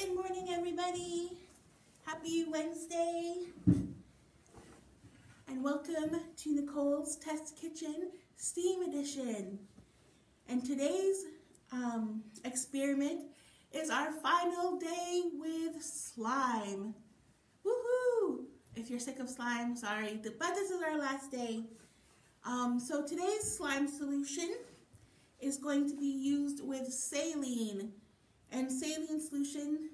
Good morning, everybody. Happy Wednesday. And welcome to Nicole's Test Kitchen STEAM Edition. And today's experiment is our final day with slime. Woohoo! If you're sick of slime, sorry, but this is our last day. So today's slime solution is going to be used with saline. And saline solution,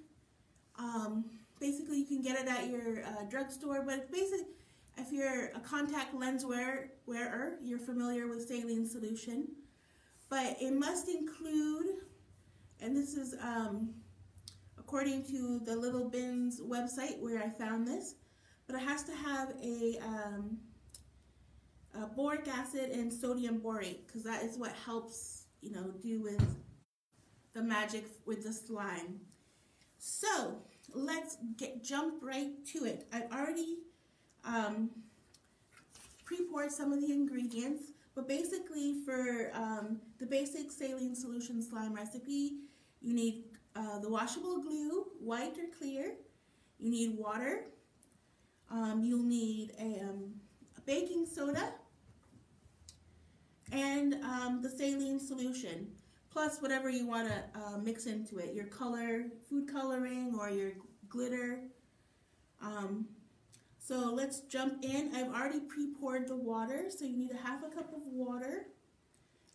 basically you can get it at your drugstore, but basically if you're a contact lens wearer, you're familiar with saline solution. But it must include, and this is according to the Little Bins website where I found this, but it has to have a boric acid and sodium borate, because that is what helps, do with the magic with the slime. So let's jump right to it. I've already pre-poured some of the ingredients, but basically for the basic saline solution slime recipe, you need the washable glue, white or clear. You need water. You'll need a baking soda and the saline solution, plus whatever you want to mix into it, your color, food coloring, or your glitter. So let's jump in. I've already pre-poured the water, so you need a half a cup of water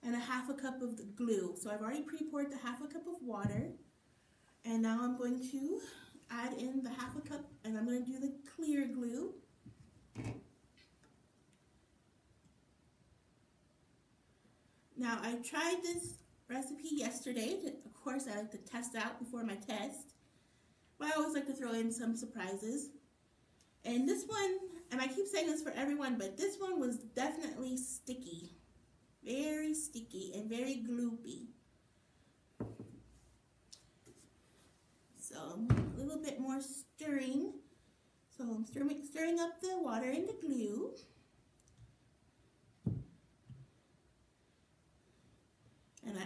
and a half a cup of the glue. So I've already pre-poured the half a cup of water, and now I'm going to add in the half a cup, and I'm going to do the clear glue. Now I tried this recipe yesterday. Of course, I like to test out before my test, but I always like to throw in some surprises. And this one, and I keep saying this for everyone, but this one was definitely sticky. Very sticky and very gloopy. So a little bit more stirring. So I'm stirring up the water and the glue. And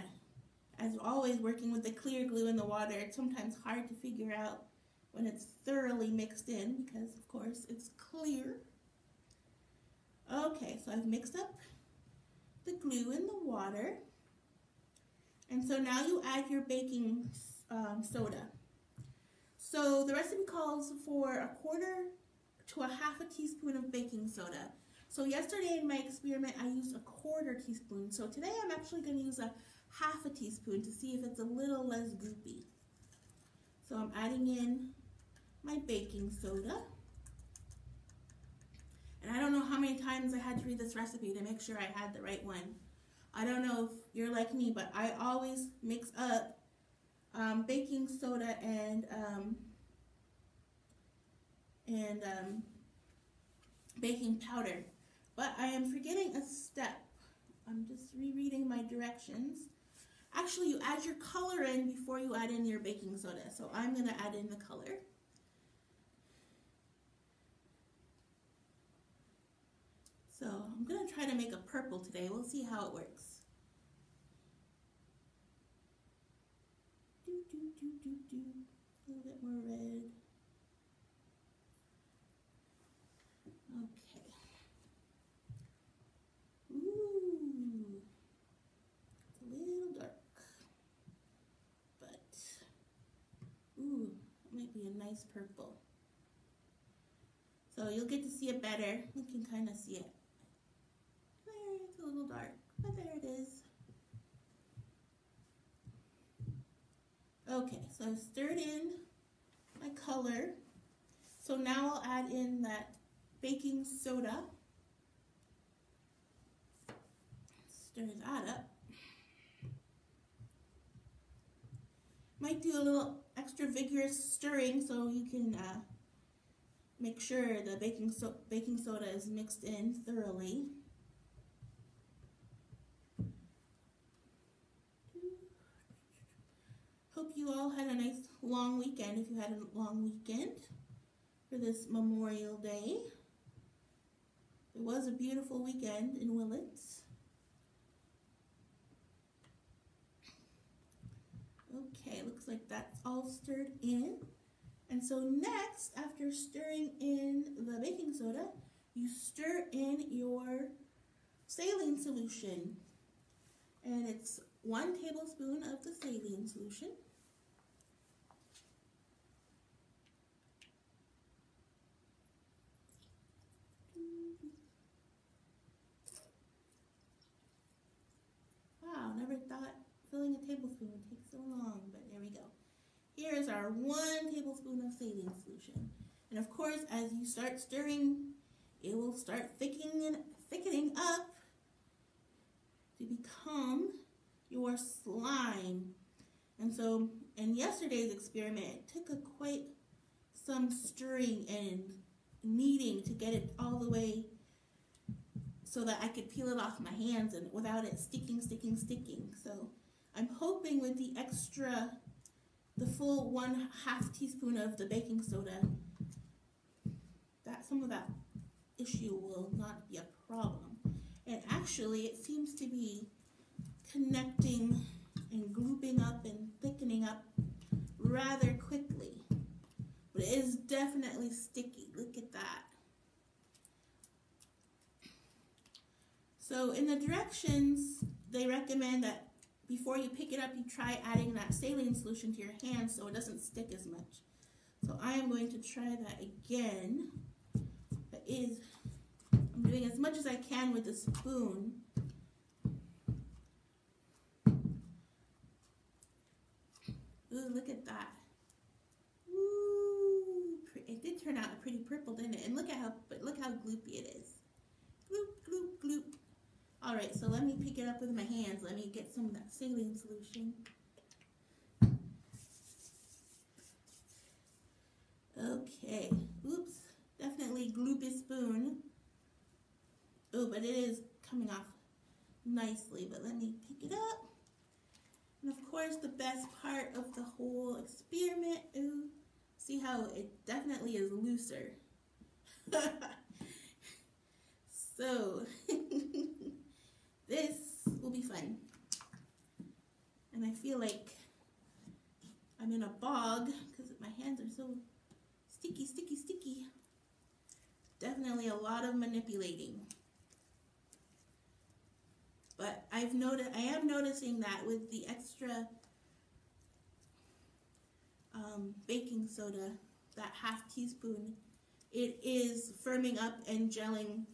as always, working with the clear glue in the water, it's sometimes hard to figure out when it's thoroughly mixed in because, of course, it's clear. Okay, so I've mixed up the glue in the water. And so now you add your baking soda. So the recipe calls for 1/4 to a half a teaspoon of baking soda. So yesterday in my experiment, I used a 1/4 teaspoon. So today I'm actually going to use a half a teaspoon to see if it's a little less goopy. So I'm adding in my baking soda. And I don't know how many times I had to read this recipe to make sure I had the right one. I don't know if you're like me, but I always mix up baking soda and baking powder. But I am forgetting a step. I'm just rereading my directions. Actually, you add your color in before you add in your baking soda. So I'm going to add in the color. So I'm going to try to make a purple today. We'll see how it works. A little bit more red. Okay. Ooh. It's a little dark. But, ooh, it might be a nice purple. So you'll get to see it better. You can kind of see it. There, it's a little dark, but there it is. Okay, so I've stirred in my color. So now I'll add in that baking soda. Stir that up. Might do a little extra vigorous stirring so you can make sure the baking soda is mixed in thoroughly. Hope you all had a nice long weekend, if you had a long weekend for this Memorial Day. It was a beautiful weekend in Willits. Okay. Okay, looks like that's all stirred in. And so next, after stirring in the baking soda, you stir in your saline solution. And it's 1 tablespoon of the saline solution. Wow, never thought filling a tablespoon would take so long, but there we go. Here is our 1 tablespoon of saline solution. And of course, as you start stirring, it will start thickening up to become your slime. And so in yesterday's experiment, it took quite some stirring and kneading to get it all the way so that I could peel it off my hands and without it sticking. So I'm hoping with the full 1/2 teaspoon of the baking soda, that some of that issue will not be a problem. And actually, it seems to be connecting and glooping up and thickening up rather quickly. But it is definitely sticky. Look at that. So in the directions, they recommend that before you pick it up, you try adding that saline solution to your hands so it doesn't stick as much. So I am going to try that again. I'm doing as much as I can with the spoon. Ooh, look at that. Ooh, it did turn out pretty purple, didn't it? And look how gloopy it is. Gloop, gloop, gloop. All right, so let me pick it up with my hands. Let me get some of that saline solution. Okay, oops, definitely gloopy spoon. Oh, but it is coming off nicely, but let me pick it up. And of course, the best part of the whole experiment, ooh, see how it definitely is looser. So, this will be fun. And I feel like I'm in a bog because my hands are so sticky. Definitely a lot of manipulating. But I am noticing that with the extra baking soda, that 1/2 teaspoon, it is firming up and gelling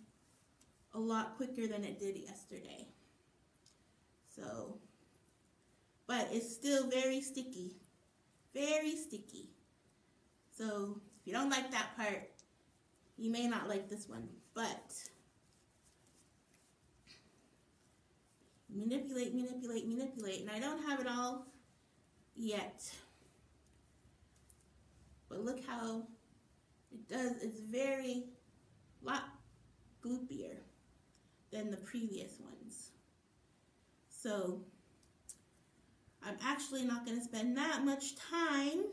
a lot quicker than it did yesterday. So, but it's still very sticky. So if you don't like that part, you may not like this one, but manipulate, and I don't have it all yet. But look how it does. It's lot gloopier than the previous ones. So I'm actually not going to spend that much time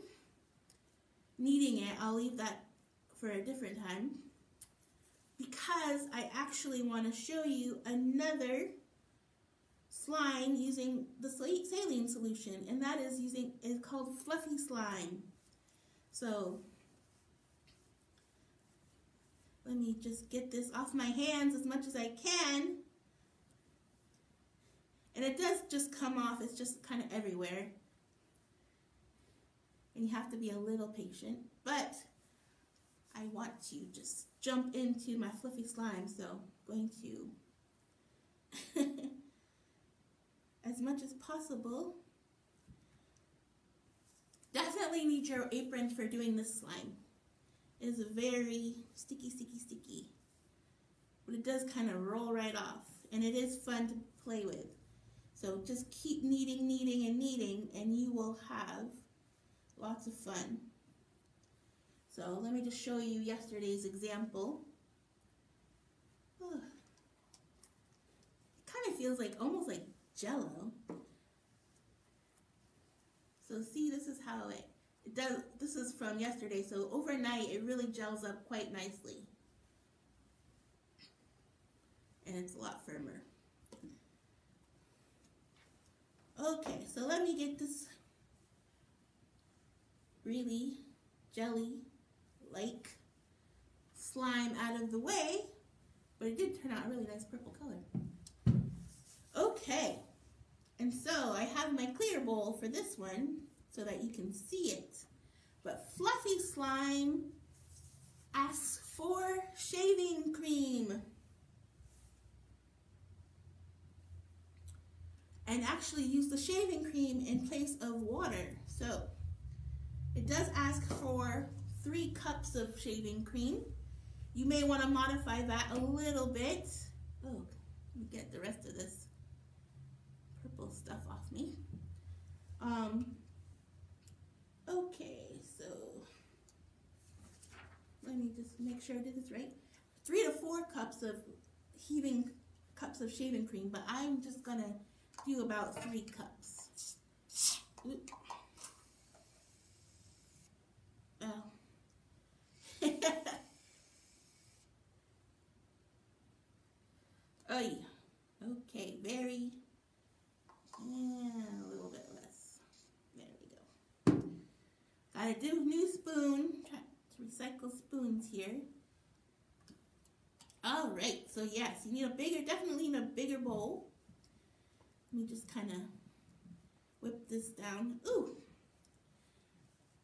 kneading it. I'll leave that for a different time because I actually want to show you another slime using the saline solution, and that is called fluffy slime. So let me just get this off my hands as much as I can. And it does just come off, it's just kind of everywhere. And you have to be a little patient, but I want to just jump into my fluffy slime, so I'm going to, as much as possible, definitely need your apron for doing this slime. It is very sticky, but it does kind of roll right off, and it is fun to play with. So just keep kneading, and you will have lots of fun. So let me just show you yesterday's example. Oh. It kind of feels like almost like Jello. So see, this is how it does. This is from yesterday. So overnight, it really gels up quite nicely, and it's a lot firmer. Okay, so let me get this really jelly-like slime out of the way, but it did turn out a really nice purple color. Okay, and so I have my clear bowl for this one so that you can see it. But Fluffy Slime asks for shaving cream. And actually use the shaving cream in place of water. So it does ask for 3 cups of shaving cream. You may want to modify that a little bit. Oh, let me get the rest of this purple stuff off me. Okay, so let me just make sure I did this right. 3 to 4 cups of shaving cream, but I'm just gonna do about 3 cups. Oop. Oh. Oh yeah. Okay, very, a little bit less. There we go. Got a new spoon. Try to recycle spoons here. All right, so yes, you need definitely need a bigger bowl. Let me just kind of whip this down. Ooh,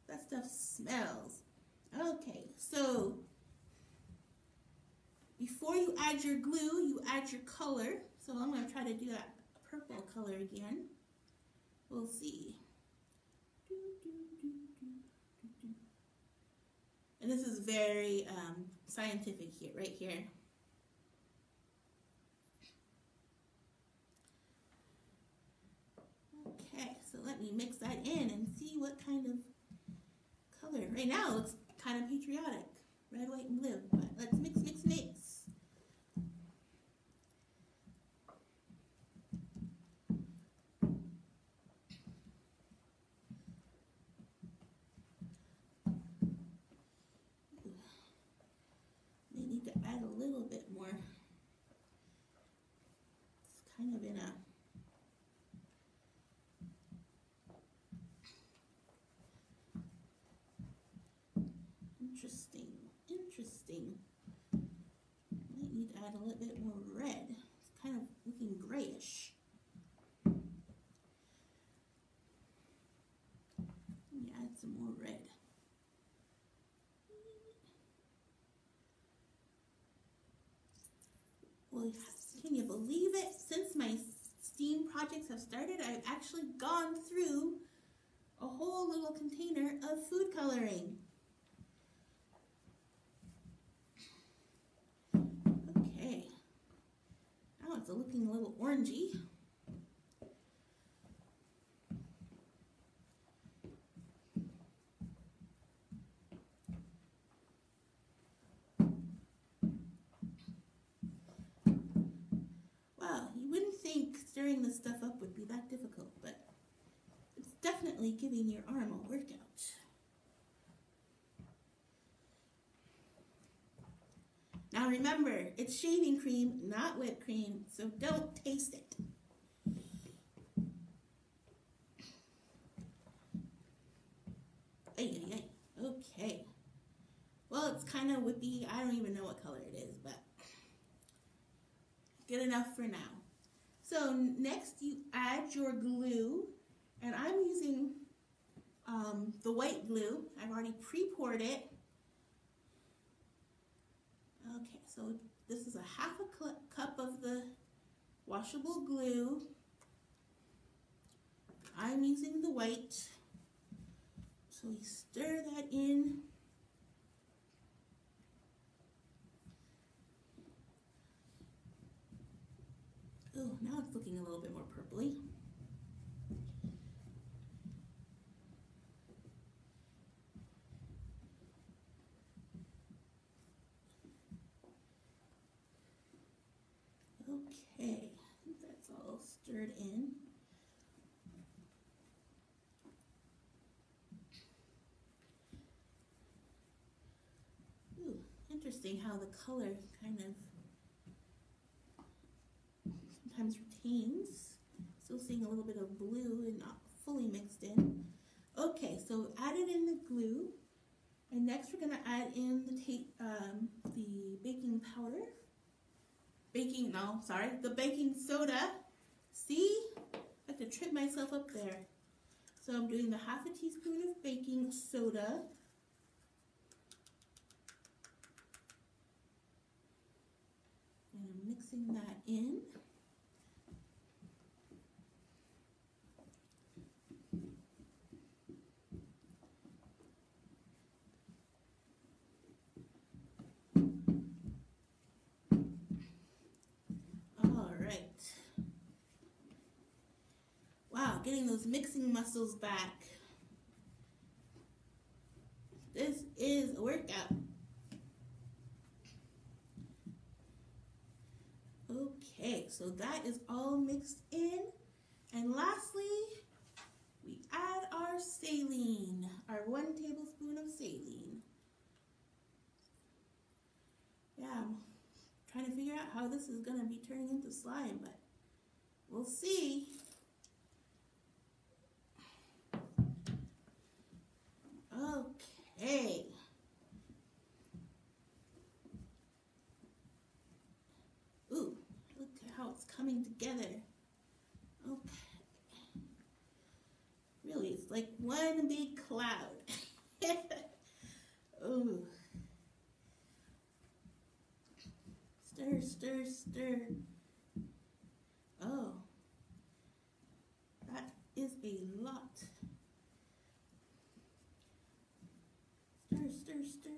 that stuff smells. Okay, so before you add your glue, you add your color. So I'm going to try to do that purple color again. We'll see. And this is very scientific here, right here. Okay, so let me mix that in and see what kind of color. Right now it looks kind of patriotic. Red, white, and blue. But let's mix, mix, mix. May need to add a little bit more. It's kind of in a interesting. Might need to add a little bit more red. It's kind of looking grayish. Let me add some more red. Well, can you believe it? Since my STEAM projects have started, I've actually gone through a whole little container of food coloring. Okay, now it's looking a little orangey. Wow, you wouldn't think stirring this stuff up would be that difficult, but it's definitely giving your arm a workout. Now remember, it's shaving cream, not whipped cream, so don't taste it. Ay, ay, ay. Okay. Well, it's kind of whippy. I don't even know what color it is, but good enough for now. So next you add your glue, and I'm using the white glue. I've already pre-poured it. Okay, so this is a half a cup of the washable glue. I'm using the white. So we stir that in. Oh, now it's looking a little bit more purpley. Okay, I think that's all stirred in. Ooh, interesting how the color kind of sometimes retains. Still seeing a little bit of blue and not fully mixed in. Okay, so added in the glue. And next we're going to add in the baking powder. The baking soda. See? I have to trip myself up there. So I'm doing the 1/2 teaspoon of baking soda. And I'm mixing that in. Wow, getting those mixing muscles back. This is a workout. Okay, so that is all mixed in. And lastly, we add our saline, our 1 tablespoon of saline. Yeah, I'm trying to figure out how this is going to be turning into slime, but we'll see. Okay. Ooh, look at how it's coming together. Okay. Really, it's like one big cloud. Ooh. Stir, stir, stir. Oh. That is a lot. Stir, stir, stir.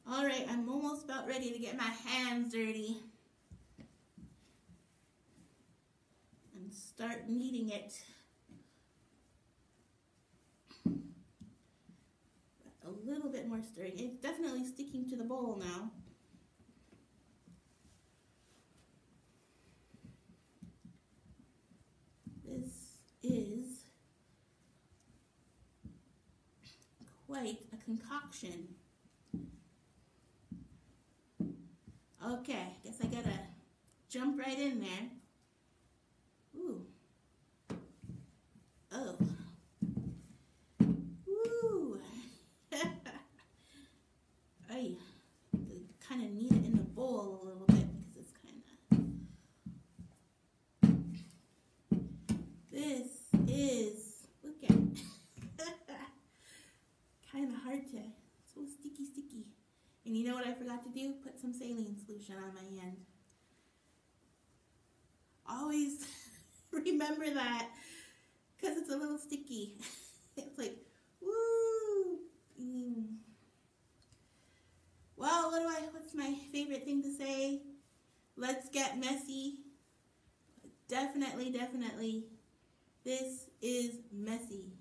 All right, I'm almost about ready to get my hands dirty and start kneading it. A little bit more stirring. It's definitely sticking to the bowl now. This is quite a concoction. Okay, guess I gotta jump right in there. Ooh. Oh. Woo. I kind of need it in the bowl a little bit because it's this is, look at kind of hard to, so sticky. And you know what I forgot to do? Put some saline solution on my hand. Always remember that because it's a little sticky. It's like, woo. Well, what's my favorite thing to say? Let's get messy. Definitely. This is messy.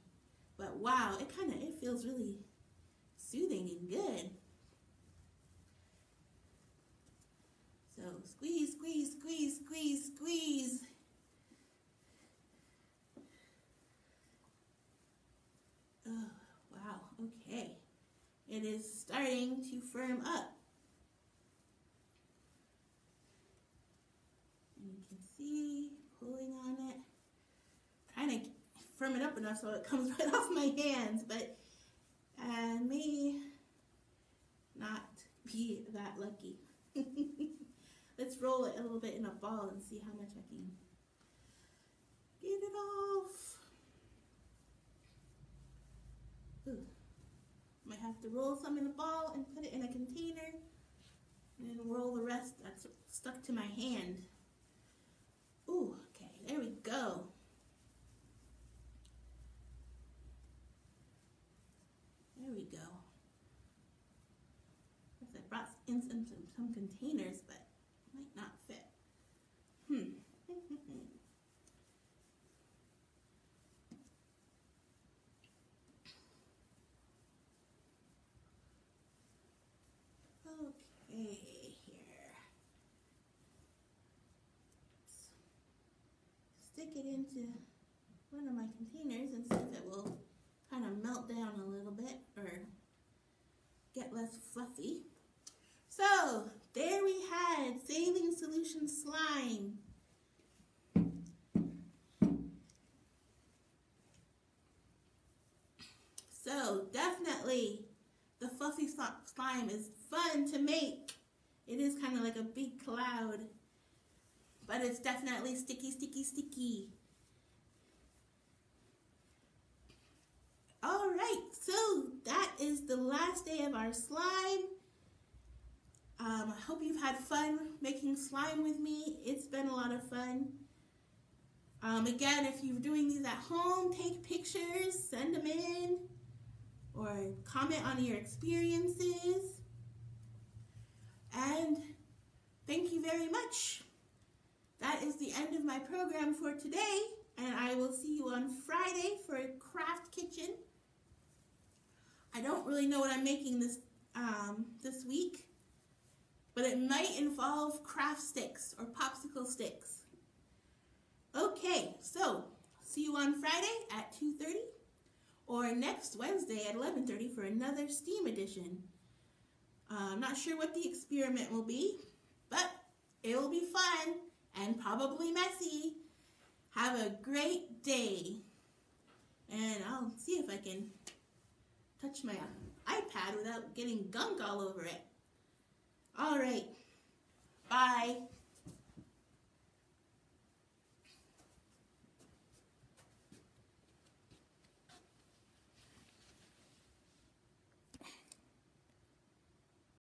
But wow, it feels really soothing and good. So squeeze, squeeze, squeeze, squeeze, squeeze. Oh, wow, okay. It is starting to firm up. And you can see, pulling on it. Trying to firm it up enough so it comes right off my hands, but I may not be that lucky. Let's roll it a little bit in a ball and see how much I can get it off. Ooh. Might have to roll some in a ball and put it in a container and then roll the rest that's stuck to my hand. Ooh, okay, there we go. There we go. I brought in some containers, but might not fit. Okay, here. Stick it into one of my containers and see if it will kind of melt down a little bit or get less fluffy. So, there we had saline solution slime. So, definitely definitely, the fluffy slime is fun to make. It is kind of like a big cloud, but it's definitely sticky, sticky, sticky. All right, so that is the last day of our slime. I hope you've had fun making slime with me. It's been a lot of fun. Again, if you're doing these at home, take pictures, send them in, or comment on your experiences. And thank you very much. That is the end of my program for today, and I will see you on Friday for a craft kitchen. I don't really know what I'm making this week, but it might involve craft sticks or popsicle sticks. Okay, so see you on Friday at 2:30 or next Wednesday at 11:30 for another STEAM edition. I'm not sure what the experiment will be, but it will be fun and probably messy. Have a great day. And I'll see if I can touch my iPad without getting gunk all over it. All right. Bye.